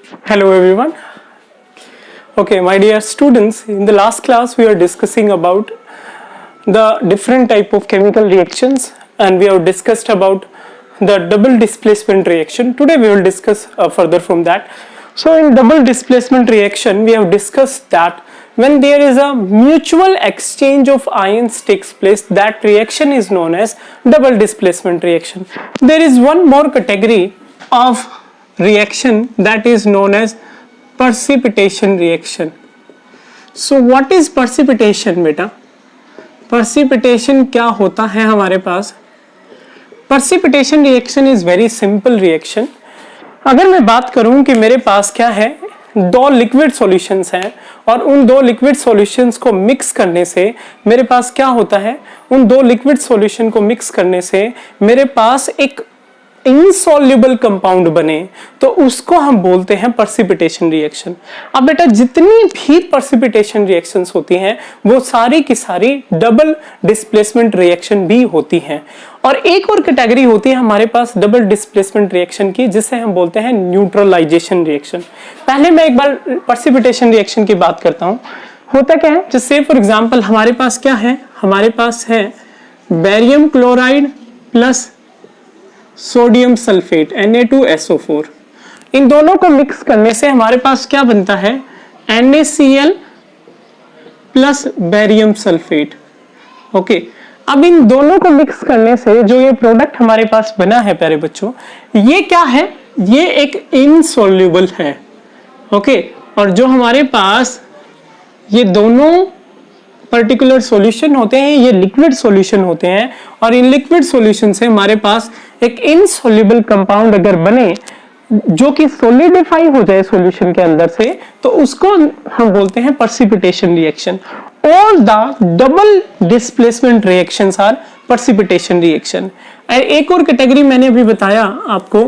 Hello everyone. Okay, my dear students, in the last class we are discussing about the different type of chemical reactions and we have discussed about the double displacement reaction. Today we will discuss further from that. So in double displacement reaction we have discussed that when there is a mutual exchange of ions takes place, that reaction is known as double displacement reaction. There is one more category of reaction that is known as precipitation reaction. So what is precipitation बेटा? Precipitation क्या होता है हमारे पास? Precipitation reaction is very simple reaction. अगर मैं बात करूं कि मेरे पास क्या है, दो लिक्विड सॉल्यूशंस हैं और उन दो लिक्विड सॉल्यूशंस को मिक्स करने से मेरे पास क्या होता है, उन दो लिक्विड सॉल्यूशन को मिक्स करने से मेरे पास एक इनसॉल्युबल कंपाउंड बने, तो उसको हम बोलते हैं प्रेसिपिटेशन रिएक्शन. अब बेटा जितनी भी प्रेसिपिटेशन रिएक्शंस होती हैं वो सारी की सारी डबल डिस्प्लेसमेंट रिएक्शन भी होती हैं. और एक और कैटेगरी होती है हमारे पास डबल डिस्प्लेसमेंट रिएक्शन की, जिसे हम बोलते हैं न्यूट्रलाइजेशन रिएक्शन. पहले मैं एक बार प्रेसिपिटेशन रिएक्शन की बात करता हूं. होता क्या है, जैसे फॉर एग्जांपल हमारे पास क्या है, हमारे पास है barium chloride plus sodium sulphate Na2SO4. इन दोनों को मिक्स करने से हमारे पास क्या बनता है, NaCl plus barium sulphate. Okay, अब इन दोनों को मिक्स करने से जो ये प्रोडक्ट हमारे पास बना है प्यारे बच्चों, ये क्या है, ये एक इनसॉल्युबल है. ओके, और जो हमारे पास ये दोनों पर्टिकुलर सॉल्यूशन होते हैं, ये लिक्विड सॉल्यूशन होते हैं, और इन लिक्विड सॉल्यूशन से हमारे पास एक इनसॉल्युबल कंपाउंड अगर बने जो कि सॉलिडिफाई हो जाए सॉल्यूशन के अंदर से, तो उसको हम बोलते हैं precipitation reaction. All the double displacement reactions are precipitation reaction. और एक और कैटेगरी मैंने अभी बताया आपको,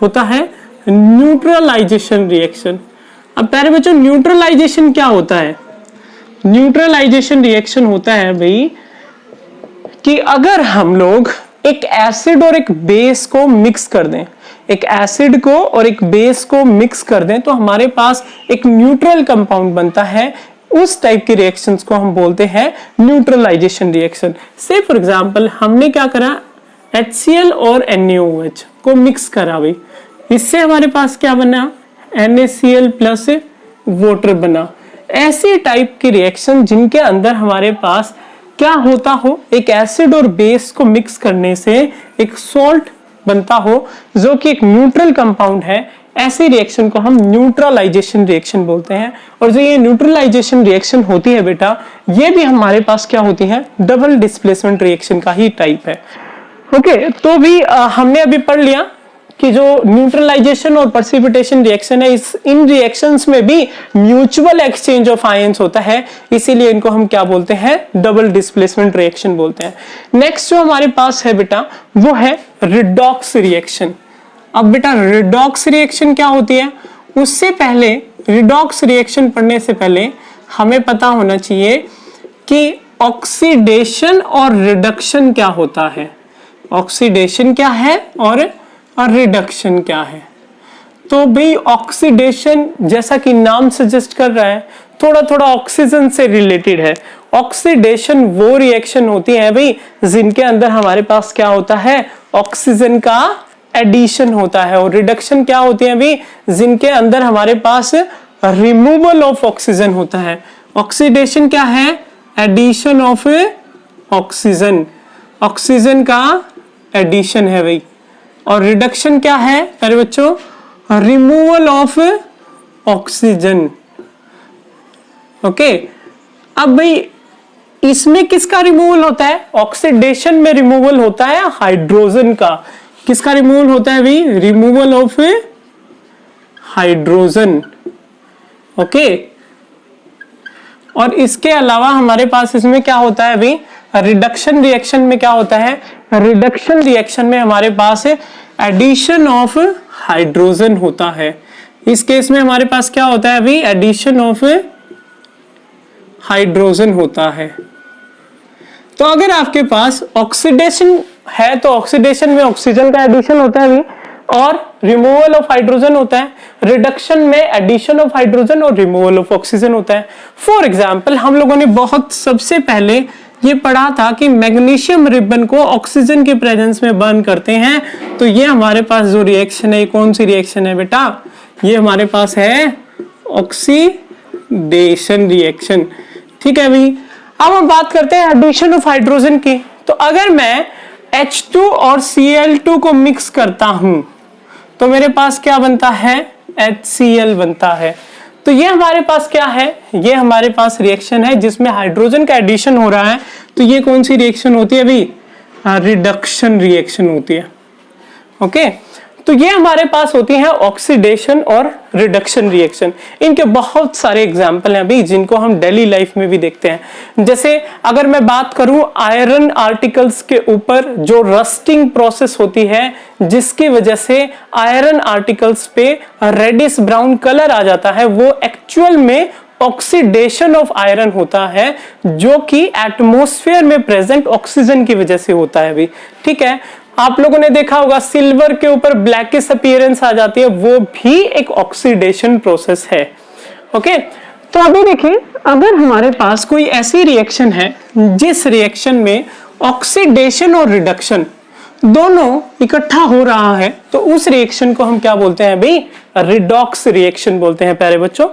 होता है न्यूट्रलाइजेशन रिएक्शन. अब प्यारे बच्चों न्यूट्रलाइजेशन क्या होता है? न्यूट्रलाइजेशन रिएक्शन होता है भाई कि अगर हम लोग एक एसिड और एक बेस को मिक्स कर दें, एक एसिड को और एक बेस को मिक्स कर दें, तो हमारे पास एक न्यूट्रल कंपाउंड बनता है. उस टाइप की रिएक्शंस को हम बोलते हैं न्यूट्रलाइजेशन रिएक्शन. से फॉर एग्जांपल हमने क्या करा, HCl और NaOH को मिक्स करा भाई, इससे हमारे पास क्या बना, NaCl प्लस वाटर बना. ऐसी टाइप की रिएक्शन जिनके अंदर हमारे पास क्या होता हो, एक एसिड और बेस को मिक्स करने से एक सॉल्ट बनता हो जो कि एक न्यूट्रल कंपाउंड है, ऐसी रिएक्शन को हम न्यूट्रलाइजेशन रिएक्शन बोलते हैं. और जो ये न्यूट्रलाइजेशन रिएक्शन होती है बेटा, ये भी हमारे पास क्या होती है, डबल डिस्प्लेसमेंट रिएक्शन का ही टाइप है. ओके, तो भी हमने अभी पढ़ लिया कि जो न्यूट्रलाइजेशन और प्रेसिपिटेशन रिएक्शन है, इन रिएक्शंस में भी म्यूचुअल एक्सचेंज ऑफ आयंस होता है, इसीलिए इनको हम क्या बोलते हैं, डबल डिस्प्लेसमेंट रिएक्शन बोलते हैं. नेक्स्ट जो हमारे पास है बेटा, वो है रिडॉक्स रिएक्शन. अब बेटा रिडॉक्स रिएक्शन क्या होती है, उससे पहले रिडॉक्स रिएक्शन पढ़ने से पहले हमें पता होना चाहिए कि ऑक्सीडेशन और रिडक्शन क्या होता है. ऑक्सीडेशन क्या है और रिडक्शन क्या है. तो भाई ऑक्सीडेशन जैसा कि नाम सजेस्ट कर रहा है, थोड़ा थोड़ा ऑक्सीजन से रिलेटेड है. ऑक्सीडेशन वो रिएक्शन होती है भाई जिनके अंदर हमारे पास क्या होता है, ऑक्सीजन का एडिशन होता है. और रिडक्शन क्या होती है भाई, जिनके अंदर हमारे पास रिमूवल ऑफ ऑक्सीजन होता है. ऑक्सीडेशन क्या है, एडिशन ऑफ ऑक्सीजन, ऑक्सीजन का एडिशन है भाई. और रिडक्शन क्या है प्यारे बच्चों, रिमूवल ऑफ ऑक्सीजन. ओके, अब भाई इसमें किसका रिमूवल होता है, ऑक्सीडेशन में रिमूवल होता है हाइड्रोजन का. किसका रिमूवल होता है भाई, रिमूवल ऑफ हाइड्रोजन. ओके, और इसके अलावा हमारे पास इसमें क्या होता है भाई, रिडक्शन रिएक्शन में क्या होता है, रिडक्शन रिएक्शन में हमारे पास एडिशन ऑफ हाइड्रोजन होता है. इस केस में हमारे पास क्या होता है अभी, एडिशन ऑफ हाइड्रोजन होता है. तो अगर आपके पास ऑक्सीडेशन है तो ऑक्सीडेशन में ऑक्सीजन का एडिशन होता है भी, और रिमूवल ऑफ हाइड्रोजन होता है, रिडक्शन में एडिशन ऑफ हाइड्रोजन और रिमूवल ऑफ ऑक्सीजन होता है। फॉर एग्जाम्पल हम लोगों ने बहुत सबसे पहले ये पढ़ा था कि मैग्नीशियम रिबन को ऑक्सीजन के प्रेजेंस में बर्न करते हैं, तो ये हमारे पास जो रिएक्शन है, कौन सी रिएक्शन है बेटा, ये हमारे पास है ऑक्सीडेशन रिएक्शन। ठीक है भाई, अब हम बात करते हैं एडिशन ऑफ हाइड्रोजन की। तो अगर मैं H2 और Cl2 को मिक्स करता हूं तो मेरे पास क्या बनता है, HCl बनता है। तो ये हमारे पास क्या है, ये हमारे पास रिएक्शन है जिसमें हाइड्रोजन का एडिशन हो रहा है। तो ये कौन सी रिएक्शन होती है अभी, रिडक्शन रिएक्शन होती है। ओके, तो ये हमारे पास होती है ऑक्सीडेशन और रिडक्शन रिएक्शन। इनके बहुत सारे एग्जाम्पल हैं अभी जिनको हम डेली लाइफ में भी देखते हैं। जैसे अगर मैं बात करूं आयरन आर्टिकल्स के ऊपर जो रस्टिंग प्रोसेस होती है जिसकी वजह से आयरन आर्टिकल्स पे रेडिश ब्राउन कलर आ जाता है, वो एक्चुअल में ऑक्सीडेशन ऑफ आयरन होता है जो कि एटमॉस्फेयर में प्रेजेंट ऑक्सीजन की वजह से होता है भी। ठीक है, आप लोगों ने देखा होगा सिल्वर के ऊपर ब्लैकिश अपीयरेंस आ जाती है, वो भी एक ऑक्सीडेशन प्रोसेस है। ओके, तो अभी देखिए, अगर हमारे पास कोई ऐसी रिएक्शन है जिस रिएक्शन में ऑक्सीडेशन और रिडक्शन दोनों इकट्ठा हो रहा है, तो उस रिएक्शन को हम क्या बोलते हैं भाई, रिडॉक्स रिएक्शन बोलते हैं प्यारे बच्चों।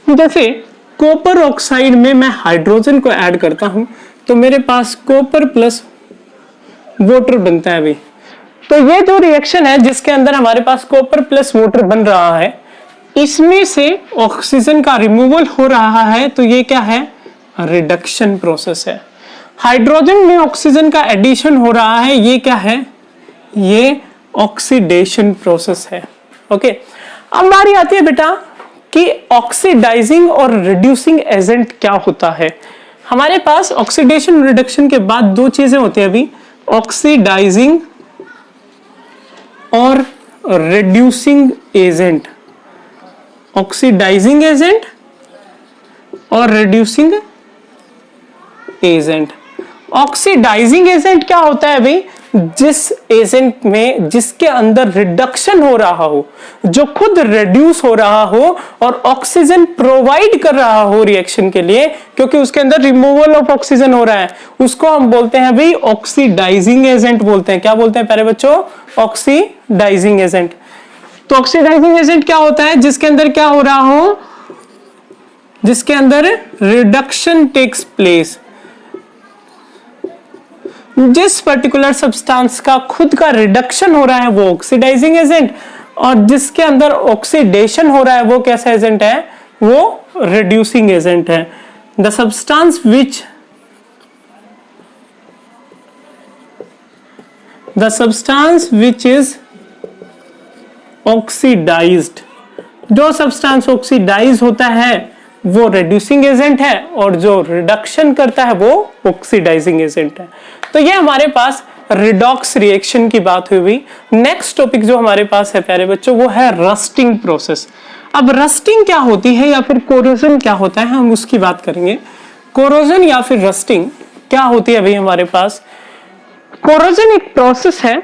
जैसे कॉपर ऑक्साइड में मैं हाइड्रोजन को ऐड करता हूं तो मेरे पास कॉपर प्लस वाटर बनता है भाई। तो ये जो रिएक्शन है जिसके अंदर हमारे पास कॉपर प्लस वाटर बन रहा है, इसमें से ऑक्सीजन का रिमूवल हो रहा है, तो ये क्या है, रिडक्शन प्रोसेस है। हाइड्रोजन में ऑक्सीजन का एडिशन हो रहा है, ये क्या है, ये ऑक्सीडेशन प्रोसेस है। ओके, अब बारी आती है बेटा कि ऑक्सीडाइजिंग और रिड्यूसिंग एजेंट क्या होता है। हमारे पास ऑक्सीडेशन रिडक्शन के बाद दो चीजें होती है अभी, ऑक्सीडाइजिंग और रिड्यूसिंग एजेंट। ऑक्सीडाइजिंग एजेंट और रिड्यूसिंग एजेंट। ऑक्सीडाइजिंग एजेंट क्या होता है भाई, जिस एजेंट में जिसके अंदर रिडक्शन हो रहा हो, जो खुद रिड्यूस हो रहा हो और ऑक्सीजन प्रोवाइड कर रहा हो रिएक्शन के लिए, क्योंकि उसके अंदर रिमूवल ऑफ ऑक्सीजन हो रहा है, उसको हम बोलते हैं भाई ऑक्सीडाइजिंग एजेंट बोलते हैं। क्या बोलते हैं प्यारे बच्चों, ऑक्सीडाइजिंग एजेंट। तो ऑक्सीडाइजिंग एजेंट क्या होता है, जिसके अंदर क्या हो रहा हो, जिसके अंदर रिडक्शन टेक्स प्लेस, जिस पर्टिकुलर सब्सटेंस का खुद का रिडक्शन हो रहा है वो ऑक्सीडाइजिंग एजेंट, और जिसके अंदर ऑक्सीडेशन हो रहा है वो कैसा एजेंट है, वो रिड्यूसिंग एजेंट है। The substance which is oxidised, जो सब्सटेंस ऑक्सीडाइज होता है वो रिड्यूसिंग एजेंट है, और जो रिडक्शन करता है वो ऑक्सीडाइजिंग एजेंट है। तो ये हमारे पास रिडॉक्स रिएक्शन की बात हुई। नेक्स्ट टॉपिक जो हमारे पास है प्यारे बच्चों वो है रस्टिंग प्रोसेस। अब रस्टिंग क्या होती है या फिर कोरोजन क्या होता है, हम उसकी बात करेंगे। कोरोजन या फिर रस्टिंग क्या होती है भाई हमारे पास, कोरोजन एक प्रोसेस है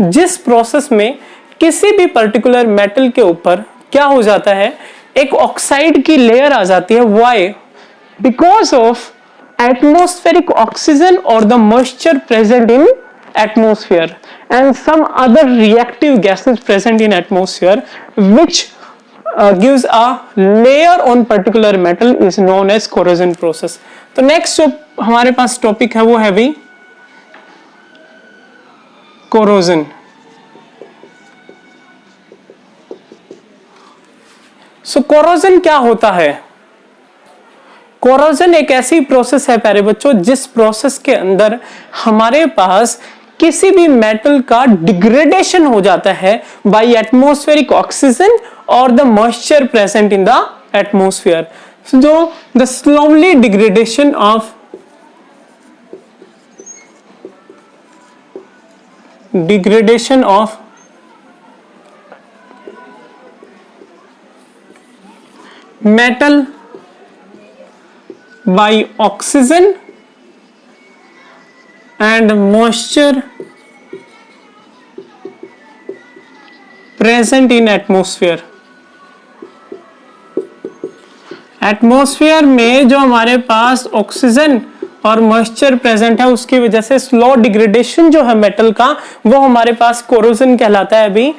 जिस प्रोसेस में किसी भी पर्टिकुलर मेटल के ऊपर क्या हो जाता है, एक ऑक्साइड की लेयर आ जाती है। Why, because of atmospheric oxygen or the moisture present in atmosphere and some other reactive gases present in atmosphere which gives a layer on particular metal is known as corrosion process. तो next जो हमारे पास topic है वो है भी corrosion। So corrosion क्या होता है, कोरोजन एक ऐसी प्रोसेस है प्यारे बच्चों जिस प्रोसेस के अंदर हमारे पास किसी भी मेटल का डिग्रेडेशन हो जाता है बाय एटमॉस्फेरिक ऑक्सीजन और the moisture present in the atmosphere. जो the slowly degradation of metal by oxygen and moisture present in atmosphere. Atmosphere में जो हमारे पास ऑक्सीजन और मॉइस्चर प्रेजेंट है उसकी वजह से स्लो डिग्रेडेशन जो है मेटल का वो हमारे पास कोरोजन कहलाता है अभी।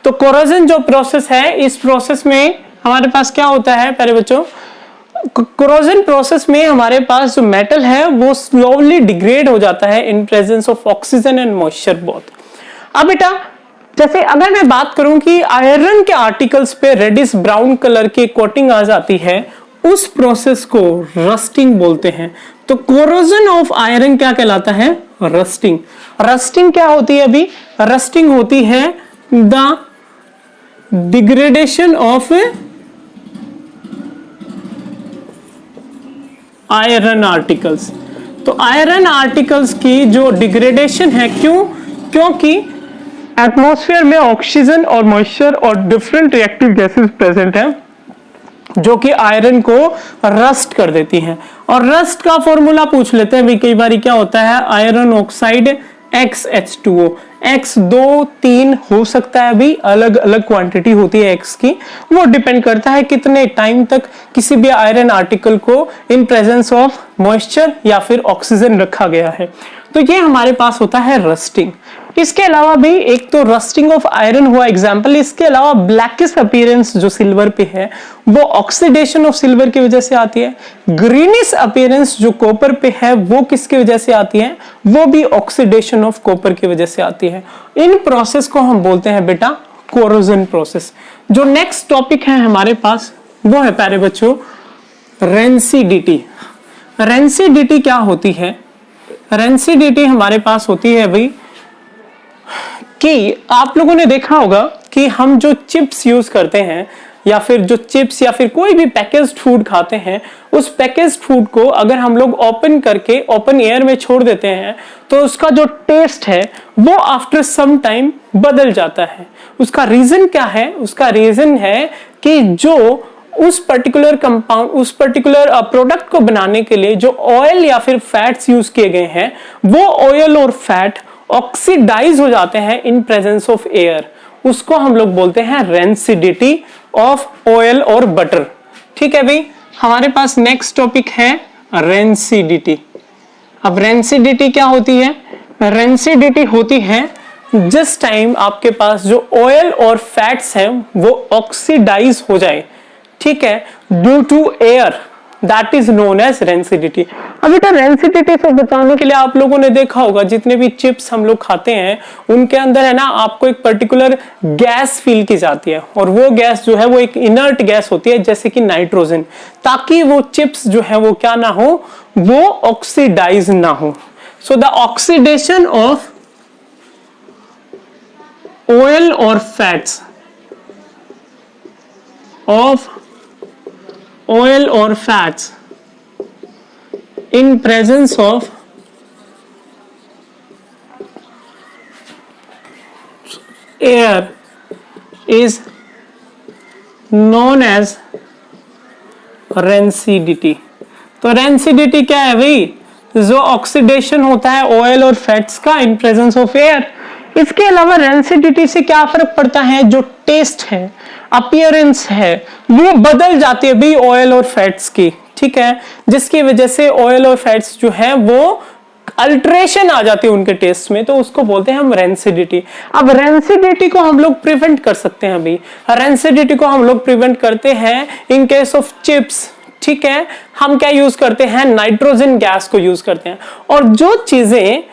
तो कोरोजन जो प्रोसेस है, इस प्रोसेस में हमारे पास क्या होता है प्यारे बच्चों, कोरोजन प्रोसेस में हमारे पास जो मेटल है वो स्लोली डिग्रेड हो जाता है in presence of oxygen and moisture both. अब बेटा जैसे अगर मैं बात करूं कि आयरन के आर्टिकल्स पे रेडिश ब्राउन कलर की कोटिंग आ जाती है, उस प्रोसेस को रस्टिंग बोलते हैं। तो कोरोजन ऑफ आयरन क्या कहलाता है, रस्टिंग। रस्टिंग क्या होती है अभी, रस्टिंग होती है the degradation of iron articles. तो आयरन आर्टिकल्स की जो डिग्रेडेशन है, क्योंकि एटमॉस्फेयर में ऑक्सीजन और मॉइस्चर और डिफरेंट रिएक्टिव गैसेस प्रेजेंट हैं जो कि आयरन को रस्ट कर देती हैं। और रस्ट का फॉर्मूला पूछ लेते हैं भी, कई बार क्या होता है, आयरन ऑक्साइड XH2O। X 2-3 हो सकता है अभी, अलग अलग क्वांटिटी होती है X की, वो डिपेंड करता है कितने टाइम तक किसी भी आयरन आर्टिकल को इन प्रेजेंस ऑफ मॉइस्चर या फिर ऑक्सीजन रखा गया है। तो ये हमारे पास होता है रस्टिंग। इसके अलावा भी एक तो रस्टिंग ऑफ आयरन हुआ एग्जांपल, इसके अलावा ब्लैकिश अपीयरेंस जो सिल्वर पे है वो ऑक्सीडेशन ऑफ सिल्वर की वजह से आती है। ग्रीनिश अपीयरेंस जो कॉपर पे है वो किसकी वजह से आती है, वो भी ऑक्सीडेशन ऑफ कॉपर की वजह से आती है। इन प्रोसेस को हम बोलते हैं बेटा कोरोजन प्रोसेस। जो नेक्स्ट टॉपिक है हमारे पास वो है प्यारे बच्चों रेंसिडिटी। रेंसिडिटी क्या होती है, रेंसिडिटी हमारे पास होती है भाई कि आप लोगों ने देखा होगा कि हम जो चिप्स यूज करते हैं या फिर जो चिप्स या फिर कोई भी पैकेज्ड फूड खाते हैं, उस पैकेज्ड फूड को अगर हम लोग ओपन करके ओपन एयर में छोड़ देते हैं तो उसका जो टेस्ट है वो आफ्टर सम टाइम बदल जाता है। उसका रीजन क्या है, उसका रीजन है कि जो उस पर्टिकुलर कंपाउंड, उस पर्टिकुलर प्रोडक्ट को बनाने के लिए जो ऑयल या फिर फैट्स यूज किए गए हैं वो ऑयल और फैट ऑक्सीडाइज हो जाते हैं इन प्रेजेंस ऑफ एयर। उसको हम लोग बोलते हैं रेंसिडिटी ऑफ ऑयल और बटर। ठीक है भाई, हमारे पास नेक्स्ट टॉपिक है रेंसिडिटी। अब रेंसिडिटी क्या होती है, रेंसिडिटी होती है जिस टाइम आपके पास जो ऑयल और फैट्स हैं वो ऑक्सीडाइज हो जाए, ठीक है, due to air, that is known as rancidity. अब बेटा रेंसिडिटी से बचाने के लिए आप लोगों ने देखा होगा जितने भी चिप्स हम लोग खाते हैं उनके अंदर है ना आपको एक पर्टिकुलर गैस फील की जाती है, और वो गैस जो है वो एक इनर्ट गैस होती है जैसे कि नाइट्रोजन, ताकि वो चिप्स जो है वो क्या ना हो, वो ऑक्सीडाइज ना हो। So the oxidation of oil और fats of oil or fats in presence of air is known as rancidity. तो रेंसिडिटी क्या है भाई, जो ऑक्सीडेशन होता है ऑयल और फैट्स का इन प्रेजेंस ऑफ एयर। इसके अलावा रेंसिडिटी से क्या फर्क पड़ता है, जो टेस्ट है, अपीयरेंस है, वो बदल जाती है भाई ऑयल और फैट्स की, ठीक है, जिसकी वजह से ऑयल और फैट्स जो है वो अल्टरेशन आ जाती है उनके टेस्ट में, तो उसको बोलते हैं हम रेंसिडिटी। अब रेंसिडिटी को हम लोग प्रिवेंट कर सकते हैं अभी, रेंसिडिटी को हम लोग प्रिवेंट करते हैं इन केस ऑफ चिप्स, ठीक है, हम क्या यूज करते हैं, नाइट्रोजन गैस को यूज करते हैं। और जो चीजें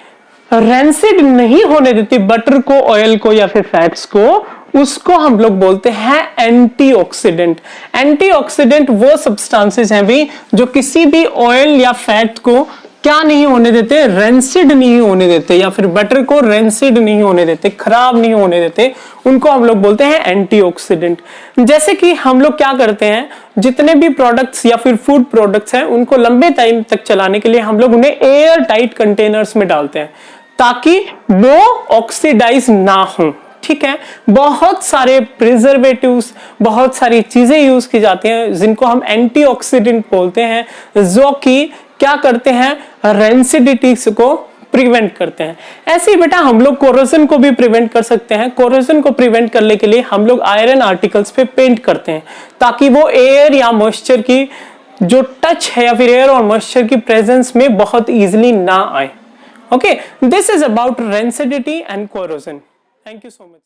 रेंसिड नहीं होने देती बटर को, ऑयल को या फिर फैट्स को, उसको हम लोग बोलते हैं एंटीऑक्सीडेंट। एंटीऑक्सीडेंट वो सब्सटेंसेस हैं भी जो किसी भी ऑयल या फैट को क्या नहीं होने देते, रेंसिड नहीं होने देते, या फिर बटर को रेंसिड नहीं होने देते, खराब नहीं होने देते, उनको हम लोग बोलते हैं एंटीऑक्सीडेंट। जैसे कि हम लोग क्या करते हैं, जितने भी प्रोडक्ट्स या फिर फूड प्रोडक्ट्स हैं उनको लंबे टाइम तक चलाने के लिए हम लोग उन्हें एयर टाइट कंटेनर्स में डालते हैं ताकि वो ऑक्सीडाइज ना हो, ठीक है। बहुत सारे प्रिजर्वेटिव्स, बहुत सारी चीजें यूज की जाती हैं जिनको हम एंटीऑक्सीडेंट बोलते हैं, जो कि क्या करते हैं, रेंसिडिटी को प्रिवेंट करते हैं। ऐसे ही बेटा हम लोग कोरोजन को भी प्रिवेंट कर सकते हैं। कोरोजन को प्रिवेंट करने के लिए हम लोग आयरन आर्टिकल्स पे पेंट करते हैं ताकि वो एयर या मॉइस्चर की जो टच है या फिर एयर और मॉइस्चर की प्रेजेंस में बहुत इजीली ना आए। Okay, this is about rancidity and corrosion. Thank you so much.